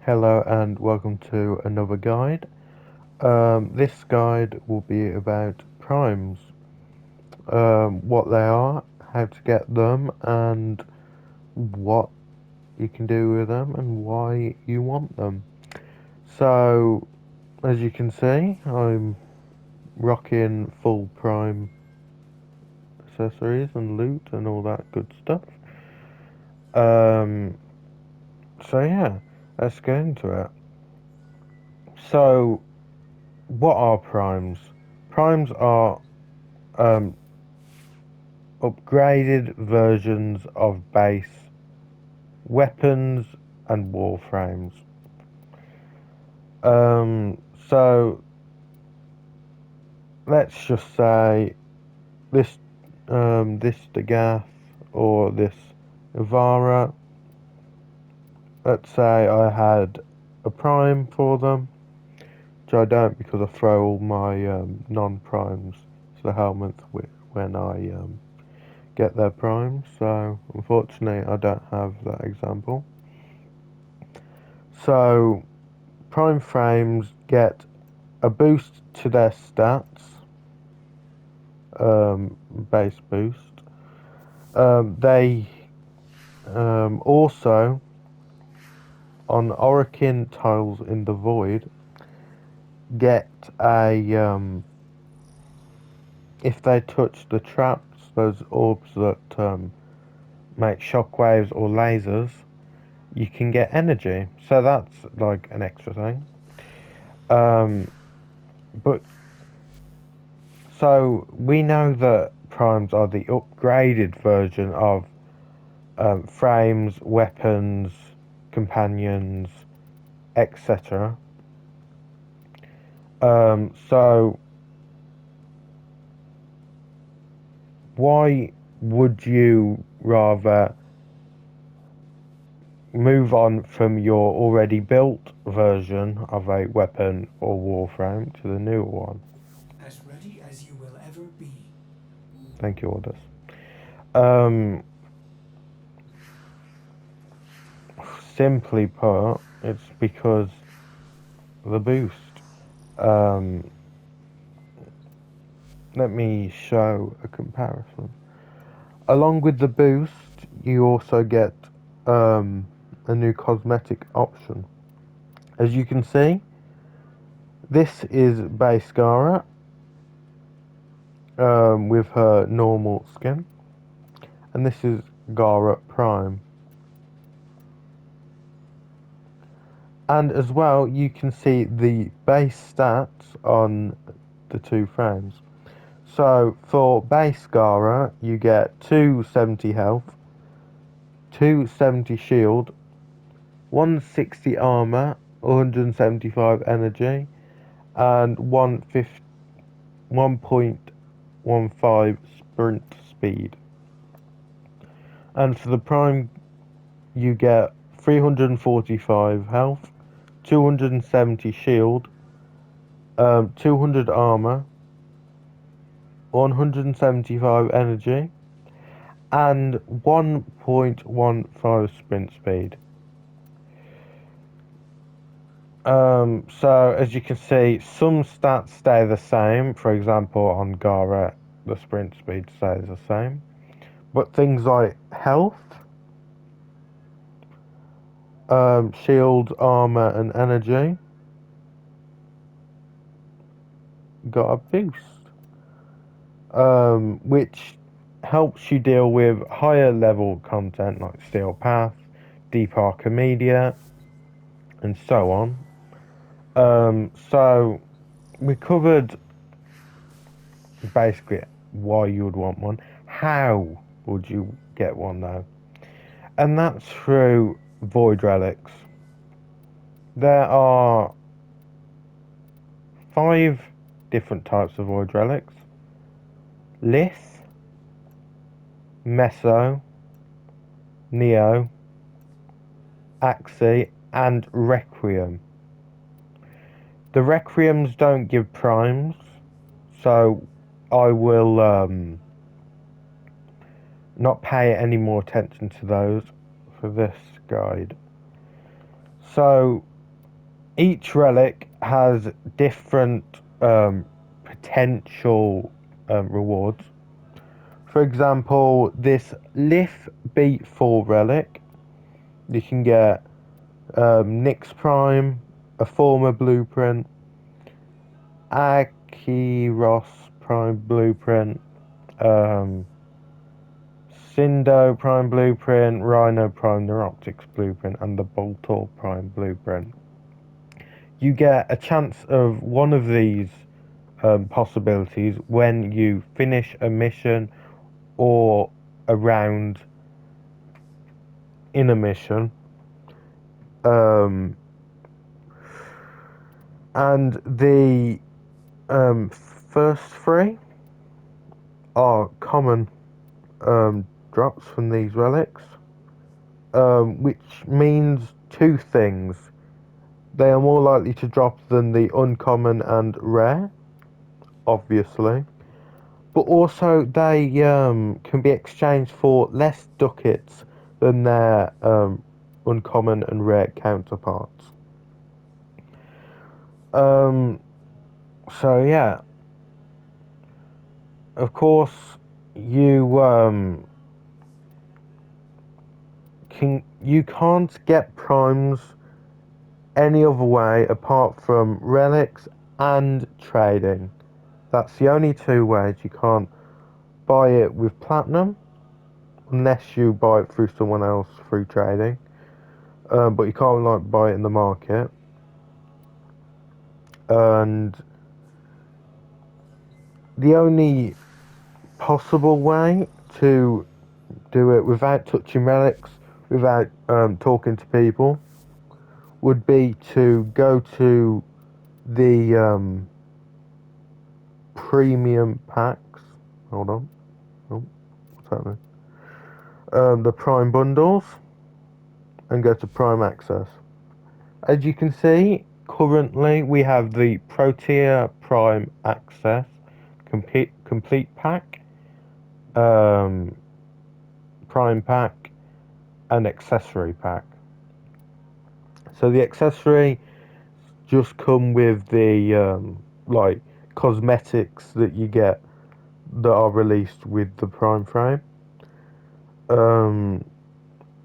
Hello and welcome to another guide. This guide will be about primes, what they are, how to get them, and what you can do with them and why you want them. So, as you can see, I'm rocking full prime accessories and loot and all that good stuff. Um, so yeah, let's get into it. So, what are primes? Primes are um, upgraded versions of base weapons and warframes. Um, so let's just say this this Dagath or this Ivara. Let's say I had a prime for them, which I don't because I throw all my non-primes to the helmet when I get their primes. So unfortunately, I don't have that example. So prime frames get a boost to their stats, base boost. They also, on Orokin tiles in the Void, get a, if they touch the traps, those orbs that make shockwaves or lasers, you can get energy. So that's like an extra thing. But so we know that primes are the upgraded version of frames, weapons, companions, etc. So why would you rather move on from your already built version of a weapon or warframe to the newer one? As ready as you will ever be. Thank you, Orders. Um, Simply put, it's because the boost. Um, Let me show a comparison. Along with the boost, you also get a new cosmetic option. As you can see, this is base Gara with her normal skin, and this is Gara Prime. And as well, you can see the base stats on the two frames. So for base Gara, you get 270 health, 270 shield, 160 armor, 175 energy, and 1.15 sprint speed. And for the prime, you get 345 health, 270 shield, 200 armor, 175 energy, and 1.15 sprint speed. So as you can see, some stats stay the same. For example, on Gara, the sprint speed stays the same. But things like health, shield, armor, and energy got a boost, which helps you deal with higher level content like Steel Path, Deep Archimedia, and so on. So we covered basically why you would want one. How would you get one though? And that's through void relics. There are 5 different types of void relics: Lith, Meso, Neo, Axie, and Requiem. The Requiems don't give primes, so I will not pay any more attention to those for this guide. So each relic has different potential rewards. For example, this Lith Beat 4 relic, you can get Nyx Prime, a former blueprint, Akiros Prime blueprint, um, Sindo Prime blueprint, Rhino Prime Neuroptics blueprint, and the Boltor Prime blueprint. You get a chance of one of these possibilities when you finish a mission or a round in a mission. Um, and the first three are common drops from these relics, which means two things. They are more likely to drop than the uncommon and rare, obviously, but also they can be exchanged for less ducats than their uncommon and rare counterparts. Um, so yeah, of course, you can't get primes any other way apart from relics and trading. That's the only two ways. You can't buy it with platinum unless you buy it through someone else through trading. But you can't like buy it in the market. And the only possible way to do it without touching relics, without talking to people, would be to go to the premium packs. Hold on. Oh, what's happening? The Prime bundles and go to Prime Access. As you can see, currently we have the Protea Prime Access complete pack, Prime pack, and accessory pack. So the accessory just come with the like cosmetics that you get that are released with the Prime frame. Um,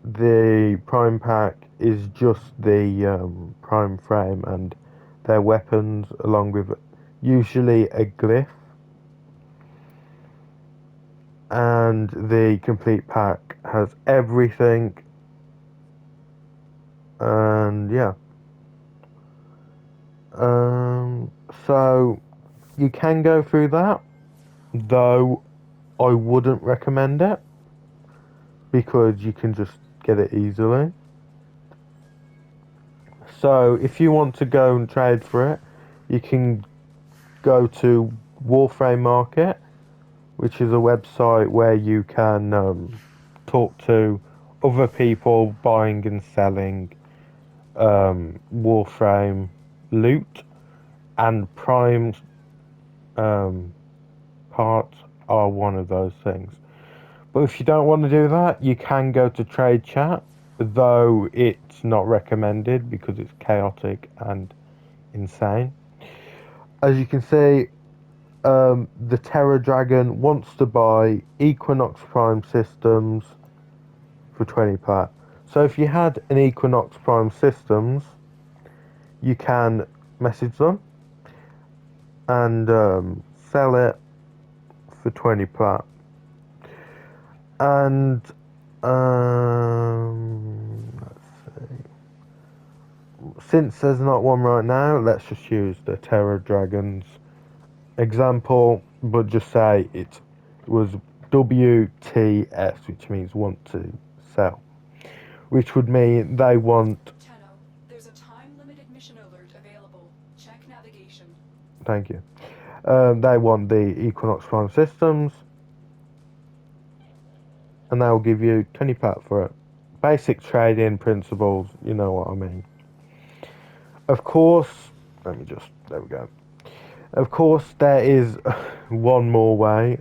the Prime pack is just the Prime frame and their weapons, along with usually a glyph. And the complete pack has everything. And yeah. So you can go through that, though I wouldn't recommend it because you can just get it easily. So if you want to go and trade for it, you can go to Warframe Market, which is a website where you can talk to other people buying and selling Warframe loot, and Prime parts are one of those things. But if you don't want to do that, you can go to Trade Chat, though it's not recommended because it's chaotic and insane. As you can see, the Terror Dragon wants to buy Equinox Prime Systems for 20 plat. So if you had an Equinox Prime Systems, you can message them and sell it for 20 plat. And let's see. Since there's not one right now, let's just use the Terror Dragons example, but just say it was WTS, which means want to sell, which would mean they want. There's a time-limited mission alert available. Check navigation. Thank you. They want the Equinox Prime Systems, and they'll give you 20 pat for it. Basic trading principles, you know what I mean. Of course, there we go. Of course, there is one more way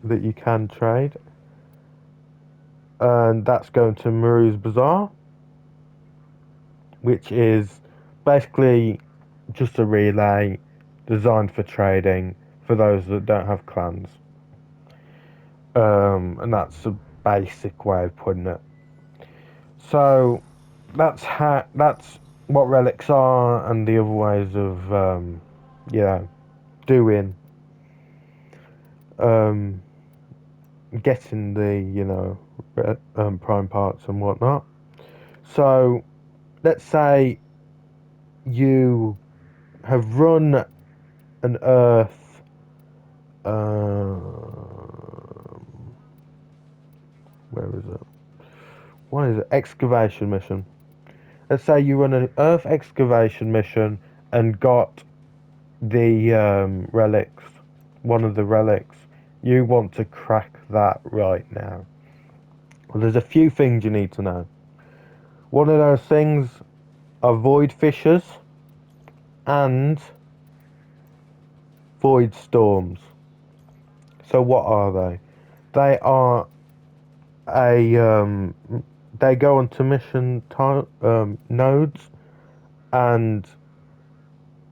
that you can trade, and that's going to Maru's Bazaar, which is basically just a relay designed for trading for those that don't have clans. And that's a basic way of putting it. So that's what relics are, and the other ways of doing um, getting the prime parts and whatnot. So let's say you have run an Earth. Where is it? What is it? Excavation mission. Let's say you run an Earth excavation mission and got the relics, one of the relics. You want to crack that right now. Well, there's a few things you need to know. One of those things are void fissures and void storms. So what are they? They are a they go onto mission nodes and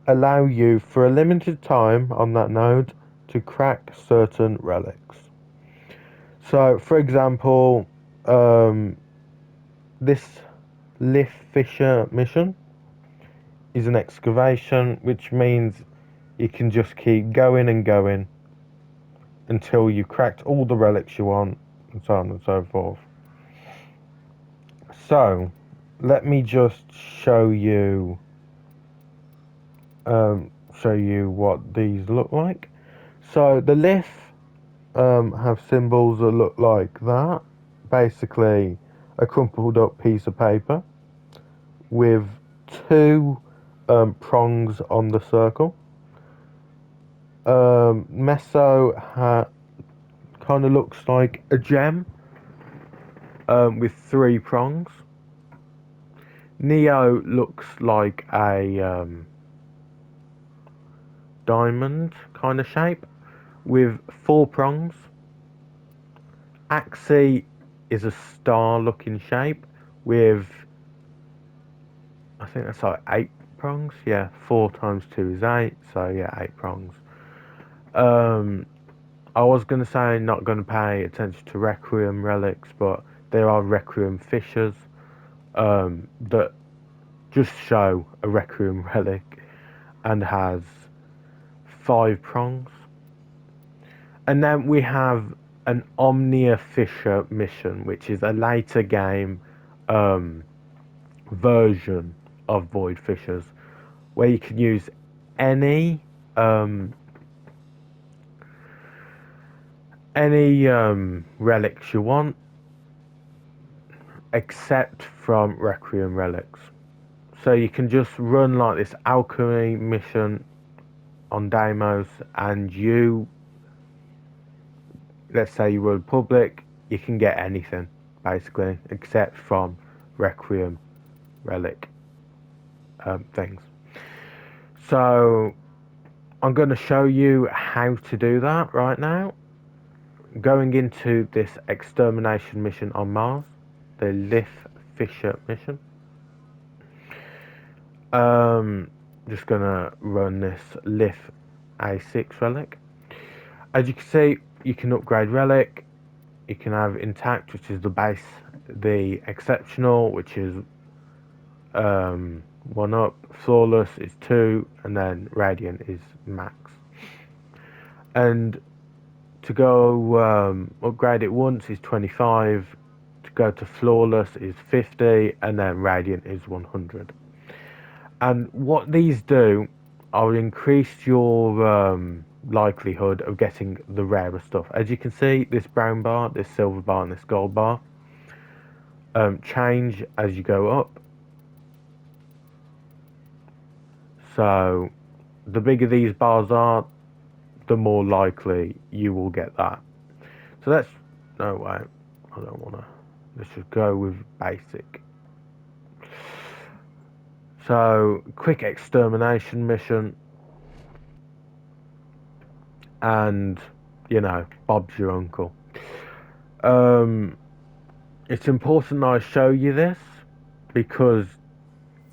allow you for a limited time on that node to crack certain relics. So, for example, this Lift Fisher mission is an excavation, which means you can just keep going and going until you cracked all the relics you want, and so on and so forth. So, let me just show you what these look like. So the lift have symbols that look like that. Basically, a crumpled up piece of paper with two prongs on the circle. Meso kind of looks like a gem with three prongs. Neo looks like a diamond kind of shape with four prongs. Axie is a star looking shape with, I think that's like 8 prongs. Yeah, 4 times 2 is 8, so yeah, 8 prongs. I was going to say not going to pay attention to Requiem relics, but there are Requiem fissures that just show a Requiem relic and has 5 prongs. And then we have an Omnia Fissure mission, which is a later game version of Void Fissures, where you can use any relics you want, except from Requiem relics. So you can just run like this alchemy mission on Deimos, and let's say you run public, you can get anything basically, except from Requiem relic things. So I'm going to show you how to do that right now. Going into this extermination mission on Mars, the Lift Fisher mission. Just gonna run this Lift A6 relic. As you can see, you can upgrade relic. You can have intact, which is the base, the exceptional, which is 1 up, flawless is 2, and then radiant is max. And to go upgrade it once is 25, to go to flawless is 50, and then radiant is 100. And what these do are increase your likelihood of getting the rarer stuff. As you can see, this brown bar, this silver bar, and this gold bar change as you go up. So the bigger these bars are, the more likely you will get that. So let's, no wait, I don't want to, let's just go with basic. So quick extermination mission, and Bob's your uncle. It's important I show you this because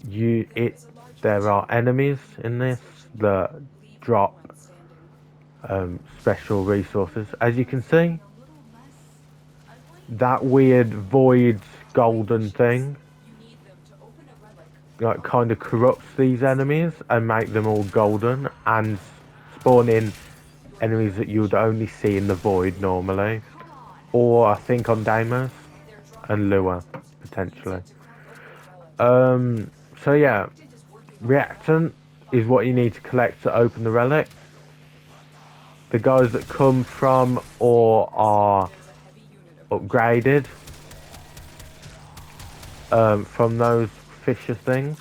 it's there are enemies in this that Leave drop no one standing. special resources. As you can see, that weird void golden thing You need them to open a relic. like kind of corrupts these enemies and make them all golden and spawn in enemies that you would only see in the void normally, or I think on Deimos They're and dropping Lua reactant. Use potentially. it to crack open a relic. So yeah, Reactant is working on the reactant is what you need to collect to open the relic. The guys that come from or are There's a heavy unit approaching. upgraded from those fisher things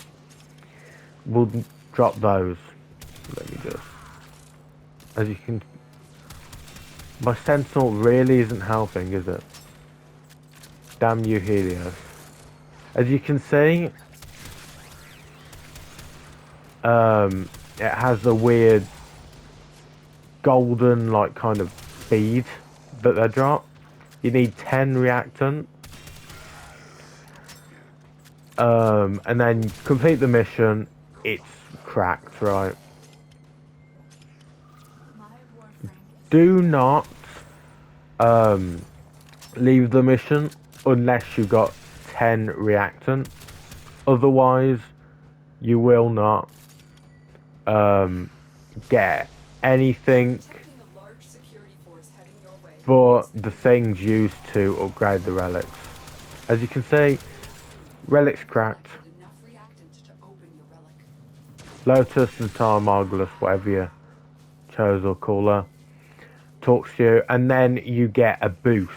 will drop those. Let me just, as you can, my sentinel really isn't helping, is it? Damn you, Helios. As you can see, it has the weird golden like kind of bead that they drop. You need 10 reactant. And then complete the mission. It's cracked, right? Do not leave the mission unless you've got 10 reactant. Otherwise, you will not get anything Detecting a large security force heading your way. but the things used to upgrade the relics. As you can see, relics cracked. Enough reactant to open your relic. Lotus and Tarmargulus, whatever you chose or call her, talks to you, and then you get a boost.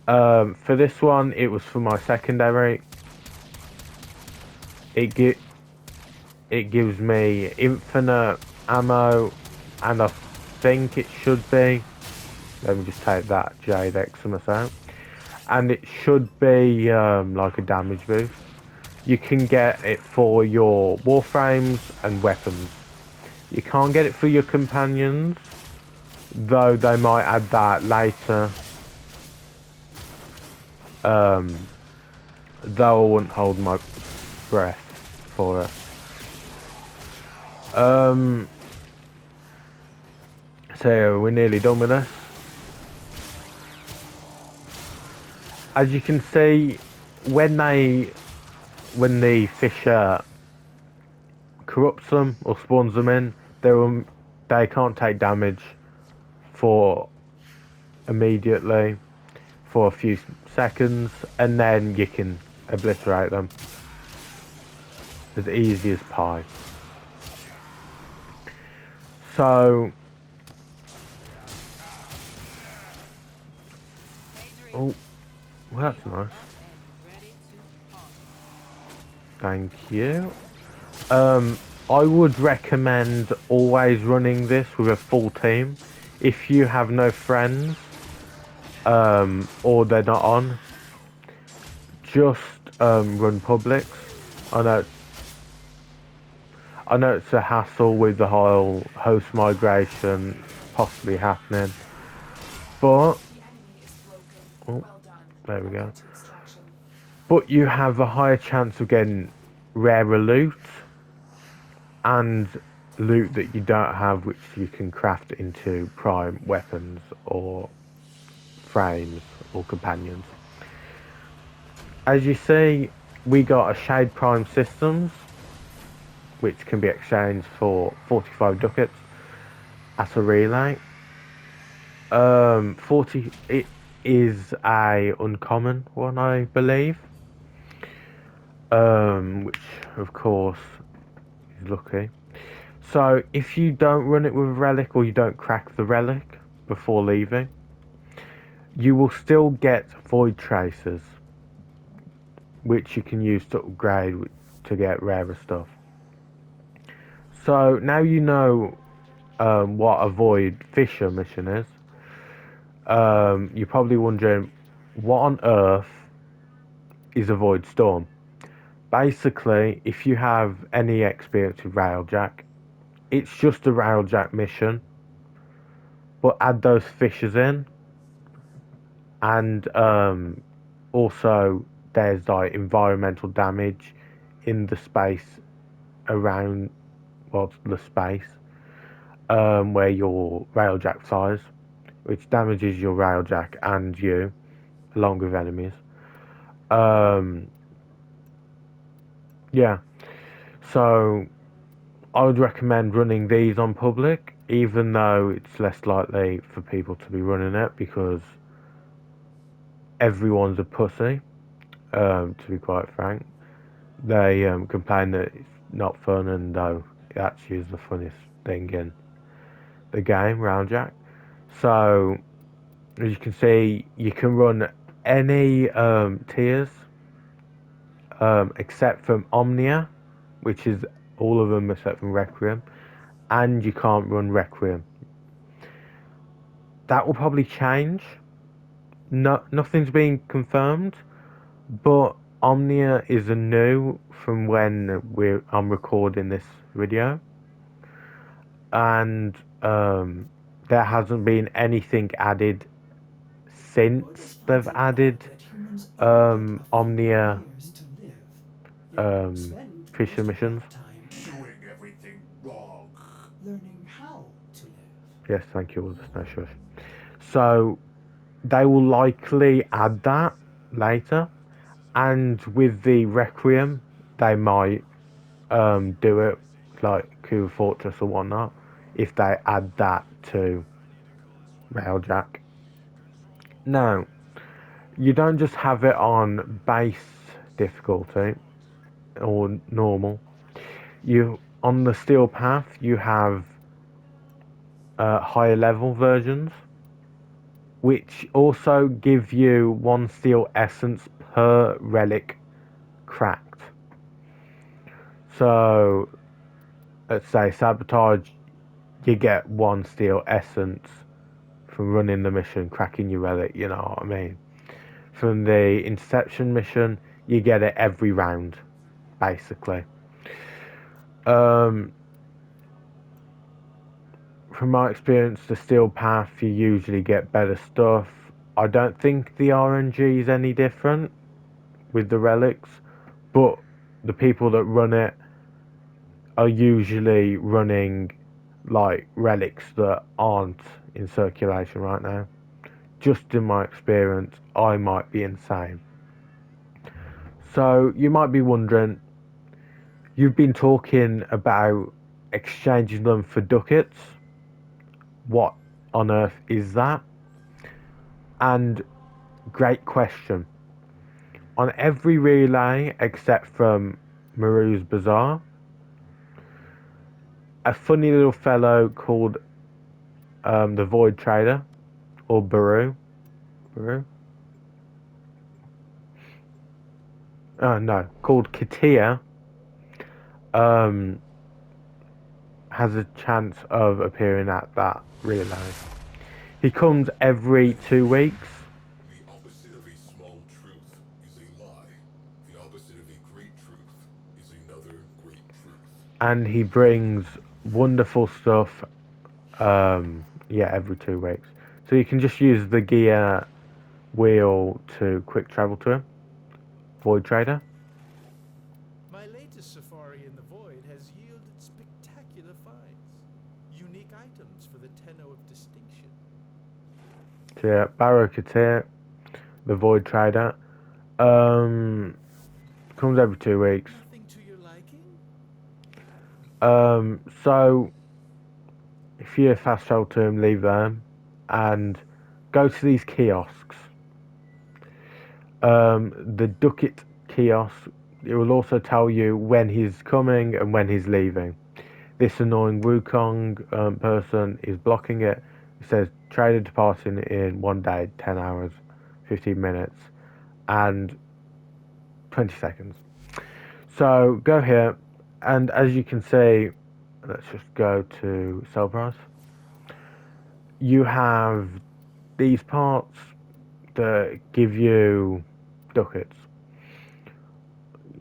For this one, it was for my secondary. It gives me infinite ammo, and I think it should be. Let me just take that Jade Eximus out, and it should be like a damage boost. You can get it for your Warframes and weapons. You can't get it for your companions, though they might add that later. Though I wouldn't hold my breath for it. So we're nearly done with this. As you can see, when the fisher corrupts them or spawns them in, they can't take damage for immediately for a few seconds, and then you can obliterate them as easy as pie. So, oh, well, that's nice. Thank you. I would recommend always running this with a full team. If you have no friends, or they're not on, just run publics. I know it's a hassle with the whole host migration possibly happening, but oh, there we go. But you have a higher chance of getting rarer loot and loot that you don't have, which you can craft into prime weapons or frames or companions. As you see, we got a Shade Prime Systems, which can be exchanged for 45 ducats at a relay. 40, it is a uncommon one, I believe. Which of course is lucky. So if you don't run it with a relic or you don't crack the relic before leaving, you will still get void tracers, which you can use to upgrade to get rarer stuff. So now you know what a void fisher mission is. You're probably wondering, what on earth is a void storm? Basically, if you have any experience with Railjack, it's just a Railjack mission, but add those fishers in, and also there's like environmental damage in the space around, well, the space where your railjack flies, which damages your railjack and you, along with enemies. Um, yeah, so I would recommend running these on public, even though it's less likely for people to be running it because everyone's a pussy. To be quite frank, they complain that it's not fun, and though it actually is the funniest thing in the game, Railjack. So as you can see, you can run any tiers except from Omnia, which is all of them except from Requiem, and you can't run Requiem. That will probably change. No, nothing's been confirmed, but Omnia is a new from when I'm recording this video, and there hasn't been anything added Orders since they've pointed out added that humans only get a few Omnia years to live, yet spend Fisher most of missions. that time doing everything wrong, learning how to live. Yes, thank you, all the snow shush. So they will likely add that later, and with the Requiem, they might do it like Coup Fortress or whatnot if they add that to Railjack. Now, you don't just have it on base difficulty or normal. You on the Steel Path, you have higher level versions, which also give you one steel essence per relic cracked. So, let's say sabotage, you get one steel essence from running the mission, cracking your relic, you know what I mean? From the interception mission, you get it every round, basically. Um, from my experience, the steel path, you usually get better stuff. I don't think the RNG is any different with the relics, but the people that run it are usually running like relics that aren't in circulation right now. Just in my experience, I might be insane. So you might be wondering, you've been talking about exchanging them for ducats. What on earth is that? And great question. On every relay except from Maru's Bazaar, a funny little fellow called the Void Trader, or Baru? Oh no, called Katia, um, has a chance of appearing at that relay. He comes every 2 weeks. The opposite of a small truth is a lie. The opposite of a great truth is another great truth. And he brings wonderful stuff. Yeah, every 2 weeks. So you can just use the gear wheel to quick travel to him. Void Trader. My latest safari in the void has yielded spectacular finds. Unique items for the Tenno of distinction. So yeah, Barrow Katir, the Void Trader. Comes every 2 weeks. Nothing to your liking? So if you fast travel to him, leave them and go to these kiosks. The Ducat kiosk, it will also tell you when he's coming and when he's leaving. This annoying Wukong person is blocking it. It says trader departing in 1 day, 10 hours, 15 minutes, and 20 seconds. So go here, and as you can see, let's just go to sell price. You have these parts that give you ducats.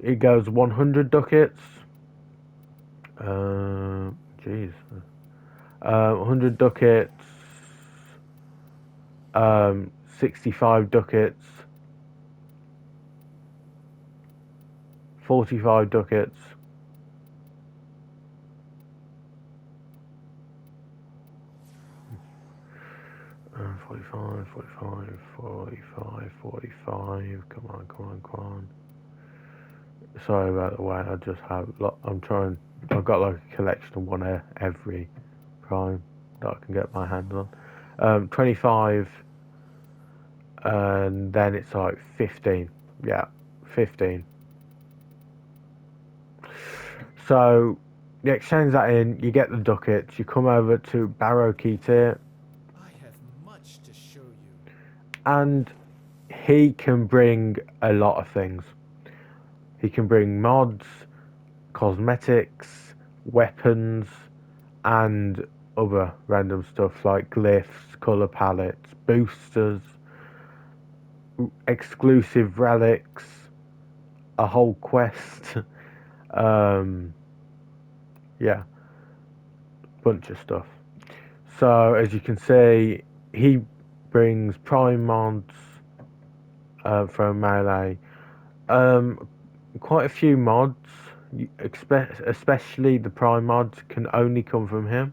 It goes 100 ducats. Jeez. 100 ducats. 65 ducats. 45 ducats. Uh, 45, 45, 45, 45. Come on, come on, come on. Sorry about the way. I just have. I've got like a collection of one every prime that I can get my hands on. 25, and then it's like 15. Yeah, 15. So you exchange that in, you get the ducats, you come over to Barrow Ketir, I have much to show you. and he can bring a lot of things. He can bring mods, cosmetics, weapons, and other random stuff like glyphs, colour palettes, boosters, exclusive relics, a whole quest. Yeah, bunch of stuff. So as you can see, he brings prime mods from Melee. Quite a few mods, especially the prime mods, can only come from him,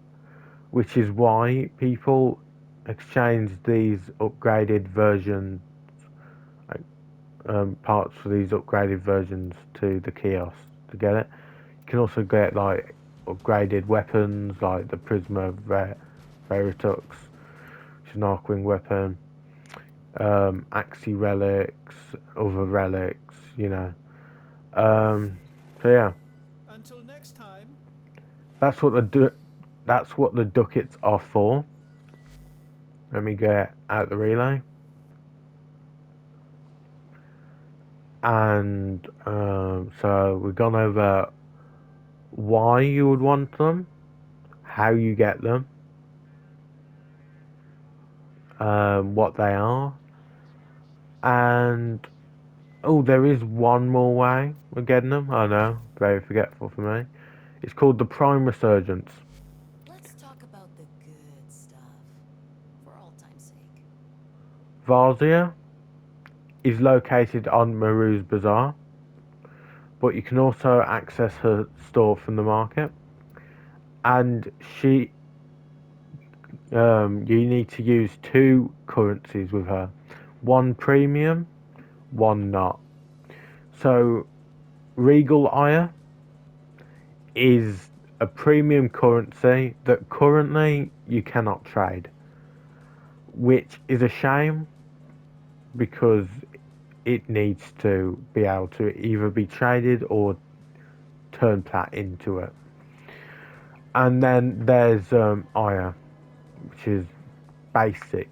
which is why people exchange these upgraded version parts for these upgraded versions to the kiosk to get it. You can also get like upgraded weapons like the Prisma Veritux, which is an Arcwing weapon, Axie relics, other relics, you know. So yeah, Until next time. that's what the ducats are for. Let me get out the relay. And so we've gone over why you would want them, how you get them, what they are, and oh, there is one more way of getting them. I know, very forgetful for me. It's called the Prime Resurgence. Let's talk about the good stuff, for all time's sake. Varzia is located on Maru's Bazaar, but you can also access her store from the market. And you need to use two currencies with her, one premium, one not. So Regal Ire is a premium currency that currently you cannot trade, which is a shame because it needs to be able to either be traded or turn plat into it. And then there's Ire, which is basic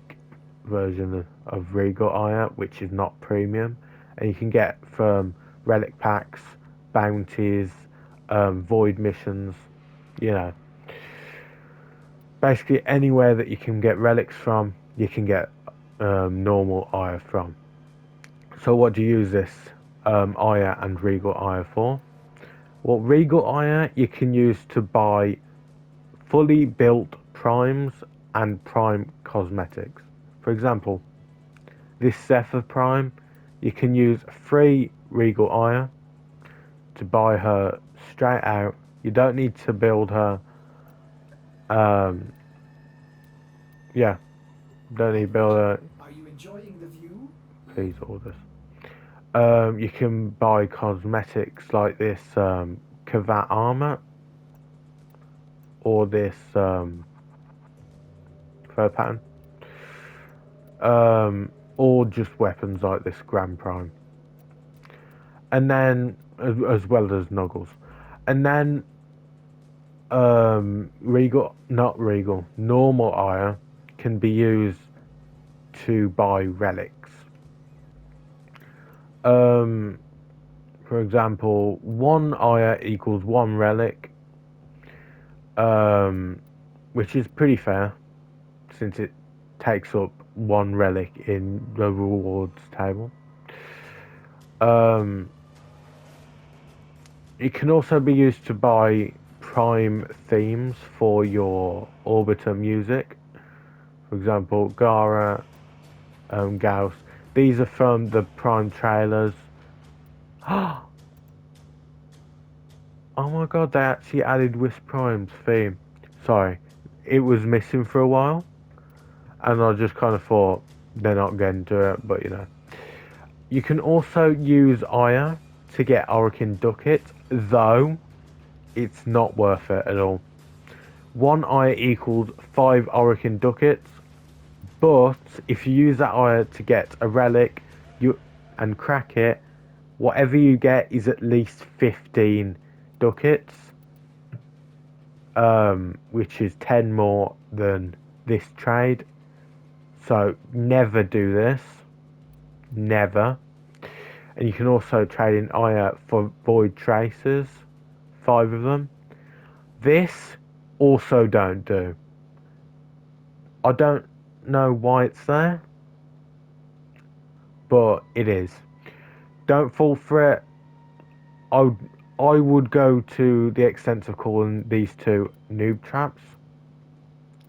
version of Regal Ire, which is not premium, and you can get from relic packs, bounties, void missions, you know. Basically anywhere that you can get relics from, you can get normal Ire from. So what do you use this Ire and Regal Ire for? Well, Regal Ire you can use to buy fully built primes and prime cosmetics. For example, this Zephyr Prime, you can use free Regal Ire to buy her straight out. You don't need to build her. Yeah, don't need to build her. Are you enjoying the view? Please orders. You can buy cosmetics like this Kavat armor or this fur pattern. Or just weapons like this Grand Prime. And then, as well as Nuggles. And then, normal Ire can be used to buy relics. For example, one Ire equals one relic, which is pretty fair since it takes up one relic in the rewards table. It can also be used to buy prime themes for your Orbiter music. For example, Gara, Gauss. These are from the prime trailers. Oh my god, they actually added Wisp Prime's theme. Sorry, it was missing for a while, and I just kind of thought they're not getting to it, but you know. You can also use Aya to get Orokin Ducat, though it's not worth it at all. One Aya equals 5 Orokin Ducats, but if you use that Aya to get a relic and crack it, whatever you get is at least 15 ducats, which is 10 more than this trade. So never do this. Never. And you can also trade in Aya for Void Tracers, 5 of them. This also don't do. I don't know why it's there, but it is. Don't fall for it. I would go to the extent of calling these two noob traps.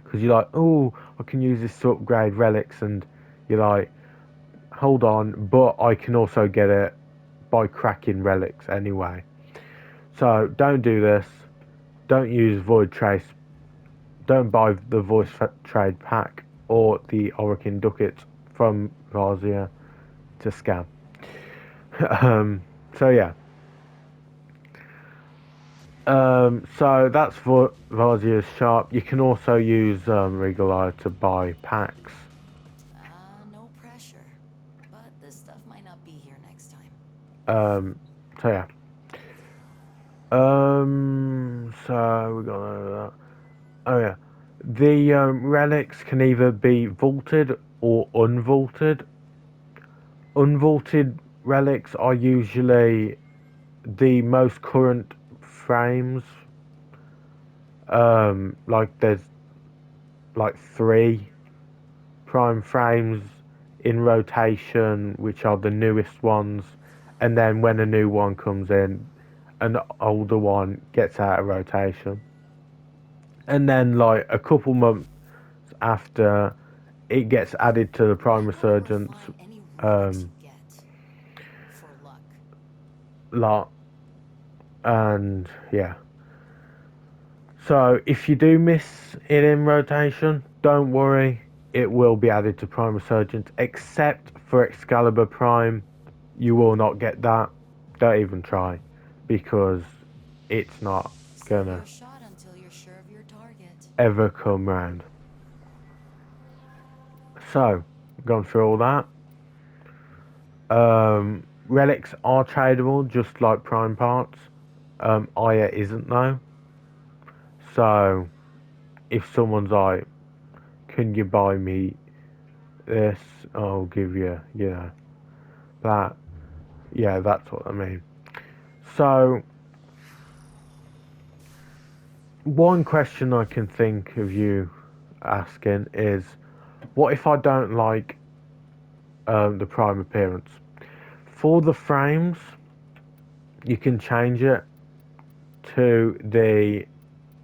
Because you're like, oh, I can use this to upgrade relics, and you're like, hold on, but I can also get it by cracking relics anyway. So don't do this. Don't use Void Trace. Don't buy the Voice Trade pack or the Orokin Ducat from Varzia to scam. So yeah. So that's for Varzia's shop. You can also use Regal Eye to buy packs. No pressure. But this stuff might not be here next time. So yeah. So we got that. Oh yeah. The relics can either be vaulted or unvaulted. Unvaulted relics are usually the most current frames. Like there's like 3 prime frames in rotation, which are the newest ones, and then when a new one comes in, an older one gets out of rotation. And then like a couple months after, it gets added to the prime resurgence For luck. lot, and yeah. So if you do miss it in rotation, don't worry, it will be added to prime resurgence, except for Excalibur Prime. You will not get that. Don't even try, because it's not Save gonna your shot until you're sure of your target. ever come round. So, gone through all that. Relics are tradable, just like prime parts. Aya isn't though. So, if someone's like, "Can you buy me this?" I'll give you, you know, that. Yeah, that's what I mean. So, one question I can think of you asking is, what if I don't like the prime appearance? For the frames, you can change it to the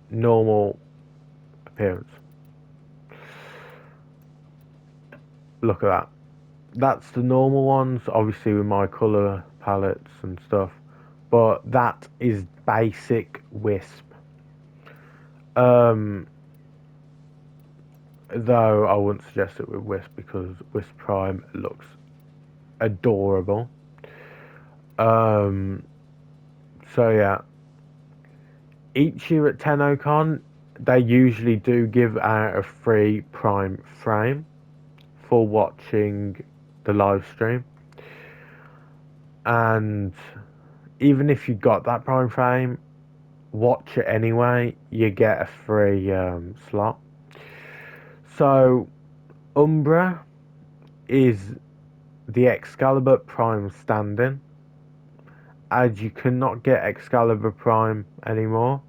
normal appearance. Look at that. That's the normal ones, obviously with my colour palettes and stuff. But that is basic Wisp. Though I wouldn't suggest it with Wisp because Wisp Prime looks adorable. So yeah. Each year at TennoCon, they usually do give out a free Prime frame for watching the live stream. And even if you got that Prime frame, watch it anyway, you get a free slot. So, Umbra is the Excalibur Prime stand-in, as you cannot get Excalibur Prime anymore,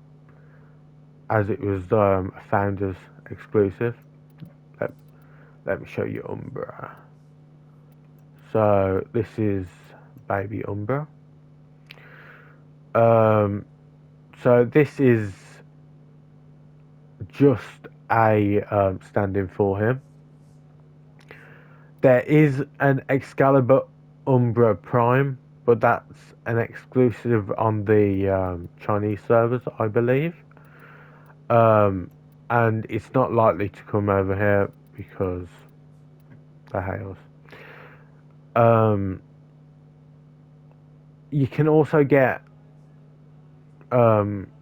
as it was a Founders exclusive. Let me show you Umbra. So, this is Baby Umbra. So this is just a stand-in for him. There is an Excalibur Umbra Prime but that's an exclusive on the Chinese servers, I believe. And it's not likely to come over here because they hate us. You can also get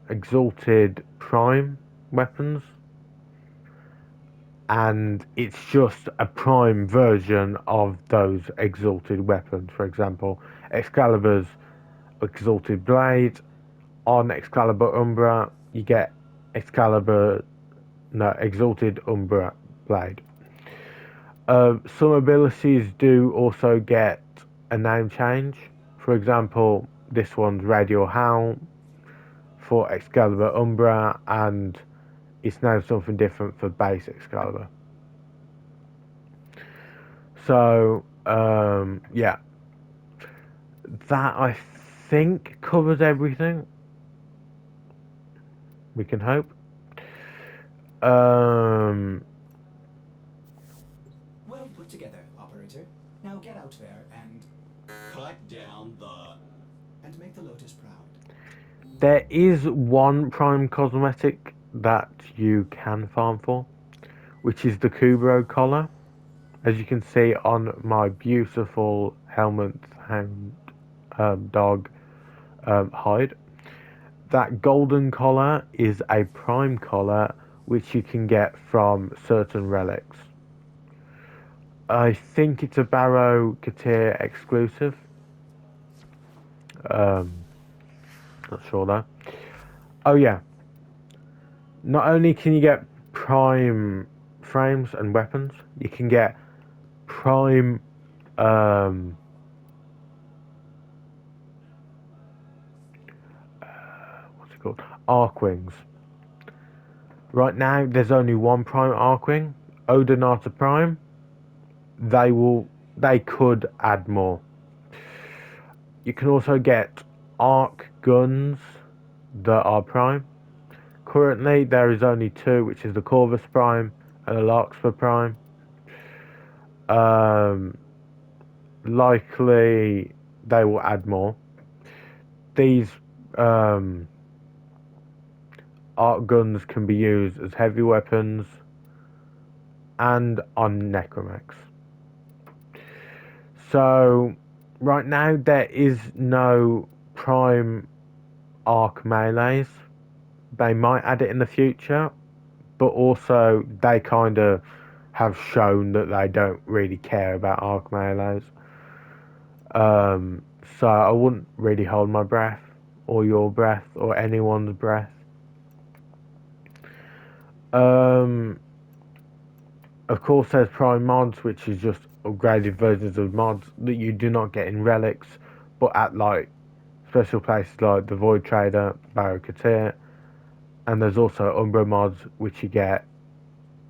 exalted prime weapons, and it's just a prime version of those exalted weapons. For example, Excalibur's exalted blade. On Excalibur Umbra, you get exalted Umbra blade. Some abilities do also get a name change. For example, this one's Radial Howl for Excalibur Umbra, and it's now something different for base Excalibur. So, yeah, that I think covers everything. We can hope. Well put together, operator. Now get out there and Cut down the... and make the Lotus proud. There is one prime cosmetic that you can farm for, which is the Kubro collar. As you can see on my beautiful helmet hound dog hide, that golden collar is a prime collar which you can get from certain relics. I think it's a Barrow Katir exclusive. Not sure though. Oh yeah. Not only can you get prime frames and weapons, you can get prime what's it called? Arc wings. Right now there's only one prime arc wing, Odonata Prime. They could add more. You can also get arc guns that are prime. Currently there is only two, which is the Corvus Prime and the Larkspur Prime. Likely they will add more. These arc guns can be used as heavy weapons and on necromechs. So right now there is no prime arc melees. They might add it in the future, but also they kind of have shown that they don't really care about arc melees. So I wouldn't really hold my breath, or your breath, or anyone's breath. Of course, there's prime mods, which is just upgraded versions of mods that you do not get in relics, but at like special places like the Void Trader, Barrow Katir, and there's also Umbra mods which you get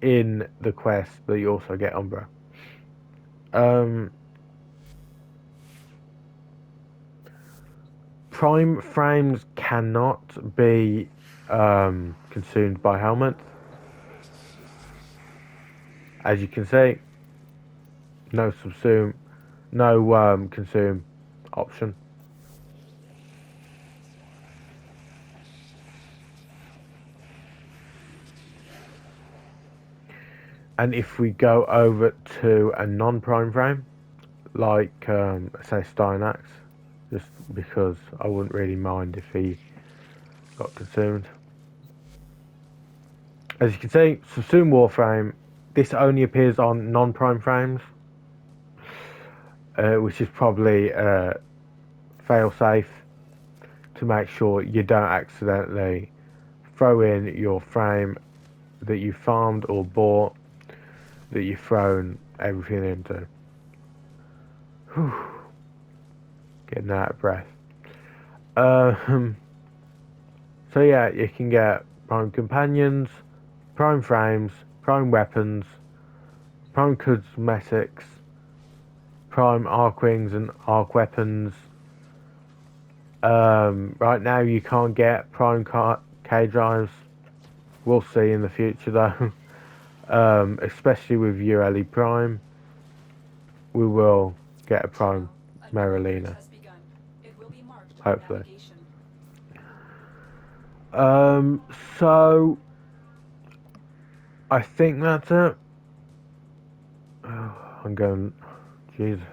in the quest that you also get Umbra. Prime frames cannot be consumed by helmets. As you can see, no consume option. And if we go over to a non-prime frame, like say Steinax, just because I wouldn't really mind if he got consumed. As you can see, Subsume Warframe, this only appears on non-prime frames, which is probably fail-safe to make sure you don't accidentally throw in your frame that you farmed or bought that you've thrown everything into. Whew. Getting out of breath. So yeah, you can get prime companions, prime frames, prime weapons, prime cosmetics, prime arc wings and arc weapons. Right now you can't get prime K drives. We'll see in the future though. Especially with ULE Prime, we will get a prime Marilina. Has begun. hopefully. Navigation. So I think that's it. I'm going. Jesus,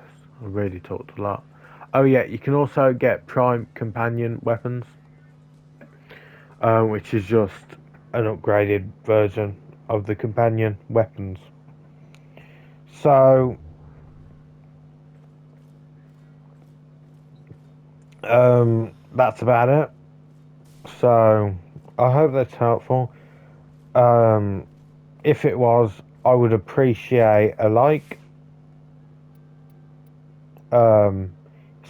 I really talked a lot. Oh yeah, you can also get Prime Companion weapons, which is just an upgraded version of the companion weapons. So, that's about it. So, I hope that's helpful. If it was, I would appreciate a like.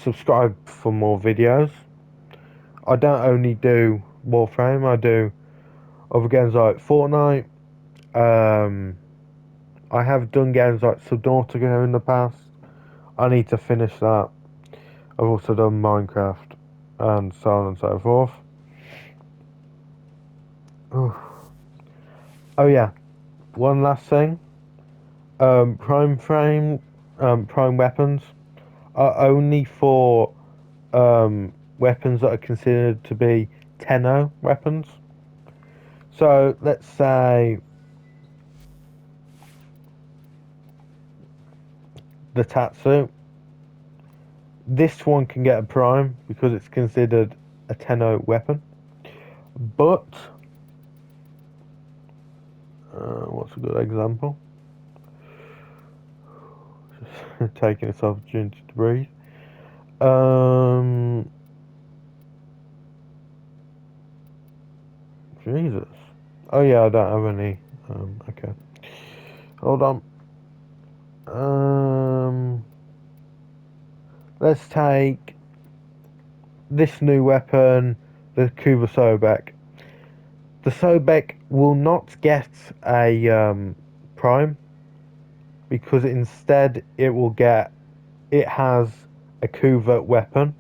Subscribe for more videos. I don't only do Warframe, I do other games like Fortnite. I have done games like Subnautica in the past. I need to finish that. I've also done Minecraft and so on and so forth. Oof. Oh yeah, one last thing. Prime weapons are only for weapons that are considered to be Tenno weapons. So let's say the Tatsu. This one can get a prime because it's considered a Tenno weapon. But what's a good example? Just taking this opportunity to breathe. Jesus. Oh yeah, I don't have any. Okay. Hold on. Let's take this new weapon, the Kuba Sobek. The Sobek will not get a prime because instead it has a covert weapon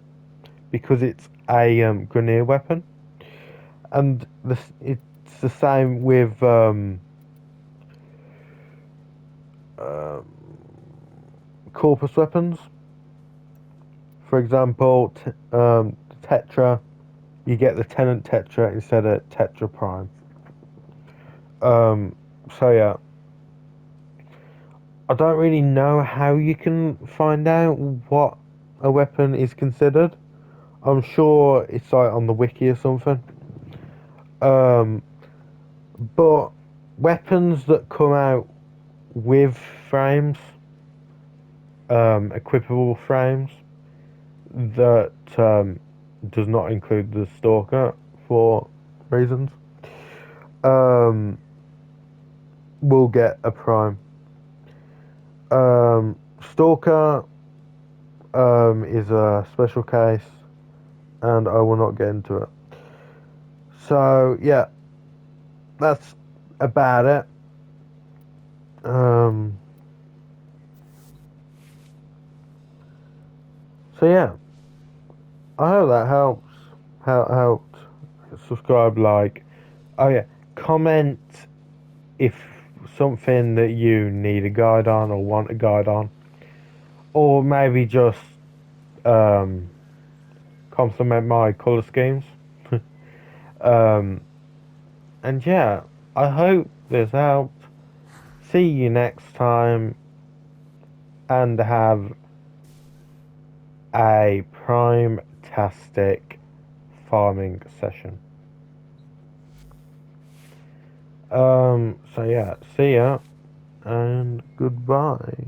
because it's a Grineer weapon, and it's the same with um, Corpus weapons. For example, Tetra, you get the Tenant Tetra instead of Tetra Prime. So yeah, I don't really know how you can find out what a weapon is considered. I'm sure it's like on the wiki or something. But weapons that come out with frames, equipable frames, that does not include the Stalker for reasons, will get a prime. Stalker is a special case, and I will not get into it. So yeah, that's about it. So yeah, I hope that helps. Helped. Subscribe, like. Oh yeah, comment if something that you need a guide on or want a guide on, or maybe just um, compliment my color schemes. um, and yeah, I hope this helped. See you next time, and have a prime-tastic farming session. So yeah, see ya and goodbye.